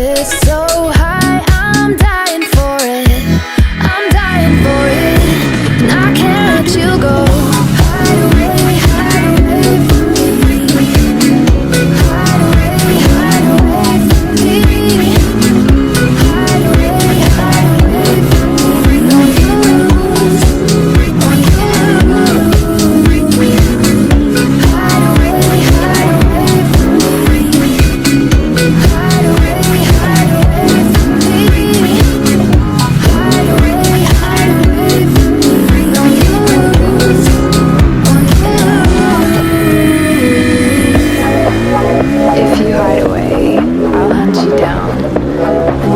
It's so high, I'm dying for it. I'm dying for it, and I can't let you go. Hide away from me. Hide away from me. Hide away from me. Don't you lose, don't you lose. Hide away from me. Hide away from me. Hide away from me. Don't you lose, don't you lose. If you hide away, I'll hunt you down and